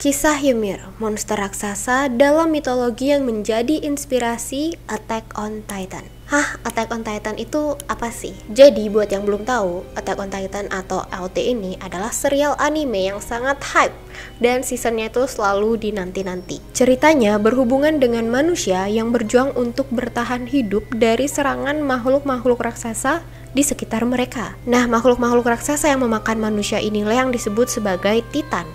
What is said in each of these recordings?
Kisah Ymir, monster raksasa dalam mitologi yang menjadi inspirasi Attack on Titan. Hah, Attack on Titan itu apa sih? Jadi buat yang belum tahu, Attack on Titan atau AOT ini adalah serial anime yang sangat hype dan seasonnya itu selalu dinanti-nanti. Ceritanya berhubungan dengan manusia yang berjuang untuk bertahan hidup dari serangan makhluk-makhluk raksasa di sekitar mereka. Nah, makhluk-makhluk raksasa yang memakan manusia inilah yang disebut sebagai Titan.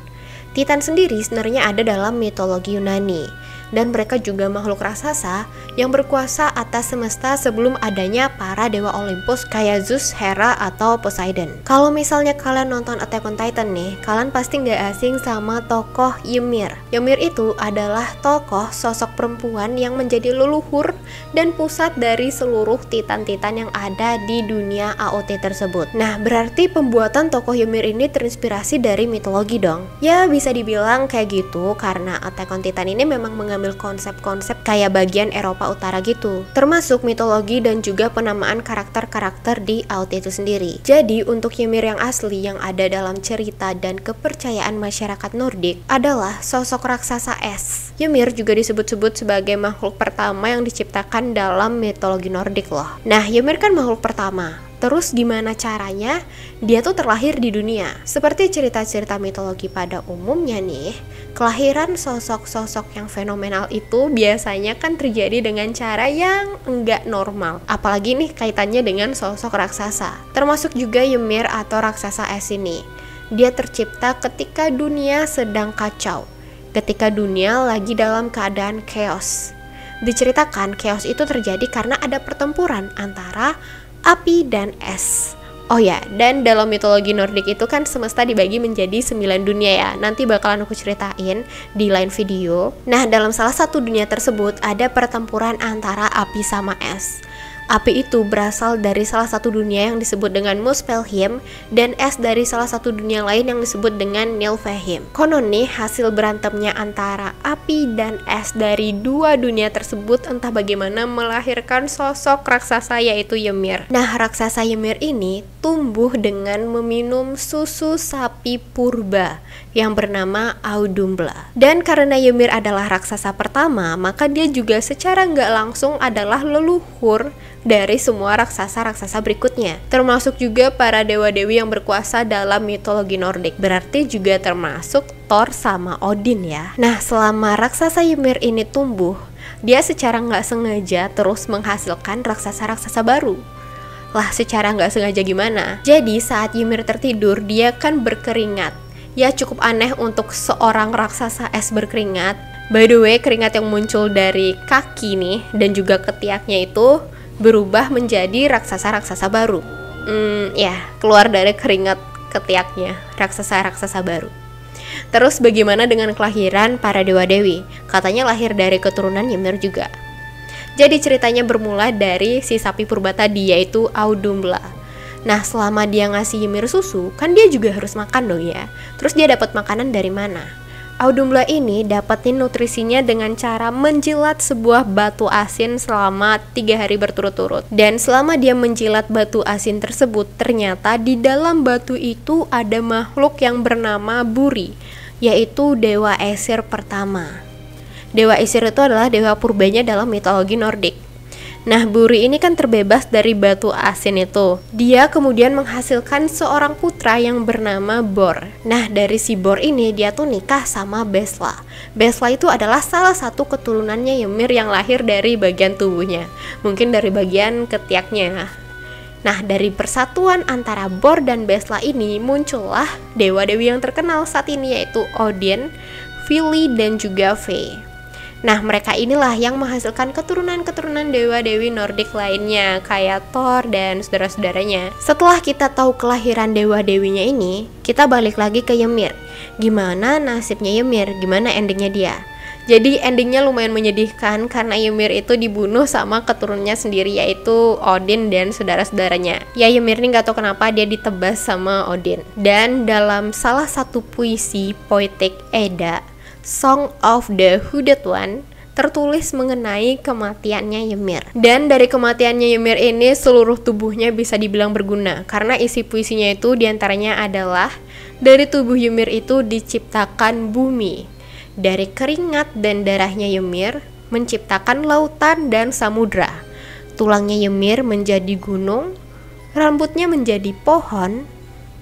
Titan sendiri sebenarnya ada dalam mitologi Yunani, dan mereka juga makhluk raksasa yang berkuasa atas semesta sebelum adanya para dewa Olympus kayak Zeus, Hera, atau Poseidon. Kalau misalnya kalian nonton Attack on Titan nih, kalian pasti nggak asing sama tokoh Ymir. Ymir itu adalah tokoh sosok perempuan yang menjadi leluhur dan pusat dari seluruh titan-titan yang ada di dunia AOT tersebut. Nah, berarti pembuatan tokoh Ymir ini terinspirasi dari mitologi dong. Ya, bisa dibilang kayak gitu karena Attack on Titan ini memang mengambil konsep-konsep kayak bagian Eropa Utara gitu, termasuk mitologi dan juga penamaan karakter-karakter di AOT itu sendiri. Jadi untuk Ymir yang asli yang ada dalam cerita dan kepercayaan masyarakat Nordik adalah sosok raksasa es. Ymir juga disebut-sebut sebagai makhluk pertama yang diciptakan dalam mitologi Nordik loh. Nah, Ymir kan makhluk pertama. Terus gimana caranya dia tuh terlahir di dunia? Seperti cerita-cerita mitologi pada umumnya nih, kelahiran sosok-sosok yang fenomenal itu biasanya kan terjadi dengan cara yang enggak normal. Apalagi nih kaitannya dengan sosok raksasa. Termasuk juga Ymir atau raksasa es ini. Dia tercipta ketika dunia sedang kacau. Ketika dunia lagi dalam keadaan chaos. Diceritakan chaos itu terjadi karena ada pertempuran antara api dan es. Oh ya, dan dalam mitologi Nordik itu kan semesta dibagi menjadi 9 dunia ya. Nanti bakalan aku ceritain di lain video. Nah, dalam salah satu dunia tersebut ada pertempuran antara api sama es. Api itu berasal dari salah satu dunia yang disebut dengan Muspelheim dan es dari salah satu dunia lain yang disebut dengan Nilfheim. Konon nih hasil berantemnya antara api dan es dari dua dunia tersebut entah bagaimana melahirkan sosok raksasa yaitu Ymir. Nah, raksasa Ymir ini tumbuh dengan meminum susu sapi purba yang bernama Audumbla. Dan karena Ymir adalah raksasa pertama, maka dia juga secara nggak langsung adalah leluhur dari semua raksasa-raksasa berikutnya, termasuk juga para dewa-dewi yang berkuasa dalam mitologi Nordik. Berarti juga termasuk Thor sama Odin ya. Nah, selama raksasa Ymir ini tumbuh, dia secara nggak sengaja terus menghasilkan raksasa-raksasa baru. Lah, secara nggak sengaja gimana? Jadi saat Ymir tertidur, dia kan berkeringat. Ya, cukup aneh untuk seorang raksasa es berkeringat. By the way, keringat yang muncul dari kaki nih dan juga ketiaknya itu berubah menjadi raksasa-raksasa baru. Ya, keluar dari keringat ketiaknya, raksasa-raksasa baru. Terus bagaimana dengan kelahiran para dewa-dewi? Katanya lahir dari keturunan Ymir juga. Jadi ceritanya bermula dari si sapi purba tadi, yaitu Audumbla. Nah, selama dia ngasih Ymir susu, kan dia juga harus makan dong ya. Terus dia dapat makanan dari mana? Audumbla ini dapetin nutrisinya dengan cara menjilat sebuah batu asin selama 3 hari berturut-turut. Dan selama dia menjilat batu asin tersebut, ternyata di dalam batu itu ada makhluk yang bernama Buri, yaitu dewa Aesir pertama. Dewa Aesir itu adalah dewa purbanya dalam mitologi Nordik. Nah, Buri ini kan terbebas dari batu asin itu. Dia kemudian menghasilkan seorang putra yang bernama Bor. Nah, dari si Bor ini dia tuh nikah sama Besla. Besla itu adalah salah satu keturunannya Ymir yang lahir dari bagian tubuhnya. Mungkin dari bagian ketiaknya. Nah, dari persatuan antara Bor dan Besla ini muncullah dewa-dewi yang terkenal saat ini yaitu Odin, Vili, dan juga Frey. Nah, mereka inilah yang menghasilkan keturunan-keturunan dewa-dewi Nordik lainnya kayak Thor dan saudara-saudaranya. Setelah kita tahu kelahiran dewa-dewinya ini, kita balik lagi ke Ymir. Gimana nasibnya Ymir? Gimana endingnya dia? Jadi endingnya lumayan menyedihkan karena Ymir itu dibunuh sama keturunannya sendiri yaitu Odin dan saudara-saudaranya. Ya, Ymir ini gak tahu kenapa dia ditebas sama Odin. Dan dalam salah satu puisi Poetic Edda, Song of the Hooded One, tertulis mengenai kematiannya Ymir. Dan dari kematiannya Ymir ini seluruh tubuhnya bisa dibilang berguna karena isi puisinya itu diantaranya adalah dari tubuh Ymir itu diciptakan bumi, Dari keringat dan darahnya Ymir menciptakan lautan dan samudra. Tulangnya Ymir menjadi gunung, rambutnya menjadi pohon,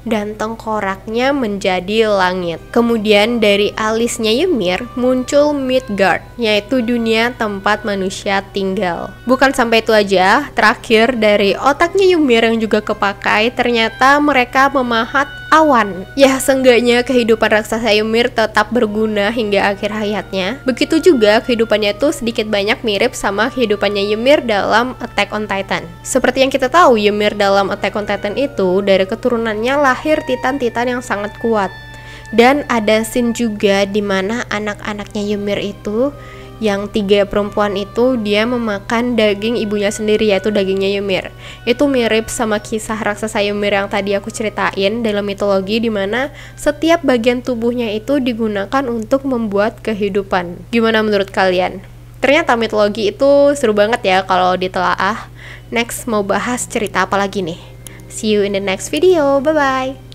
dan tengkoraknya menjadi langit. Kemudian dari alisnya Ymir muncul Midgard, yaitu dunia tempat manusia tinggal. Bukan sampai itu aja, terakhir dari otaknya Ymir yang juga kepakai, ternyata mereka memahat awan. Ya, seenggaknya kehidupan raksasa Ymir tetap berguna hingga akhir hayatnya. Begitu juga kehidupannya itu sedikit banyak mirip sama kehidupannya Ymir dalam Attack on Titan. Seperti yang kita tahu, Ymir dalam Attack on Titan itu dari keturunannya lahir titan-titan yang sangat kuat. Dan ada scene juga di mana anak-anaknya Ymir itu, yang 3 perempuan itu, dia memakan daging ibunya sendiri, yaitu dagingnya Ymir. Itu mirip sama kisah raksasa Ymir yang tadi aku ceritain dalam mitologi, di mana setiap bagian tubuhnya itu digunakan untuk membuat kehidupan. Gimana menurut kalian? Ternyata mitologi itu seru banget ya kalau ditelaah. Next mau bahas cerita apa lagi nih? See you in the next video, bye-bye!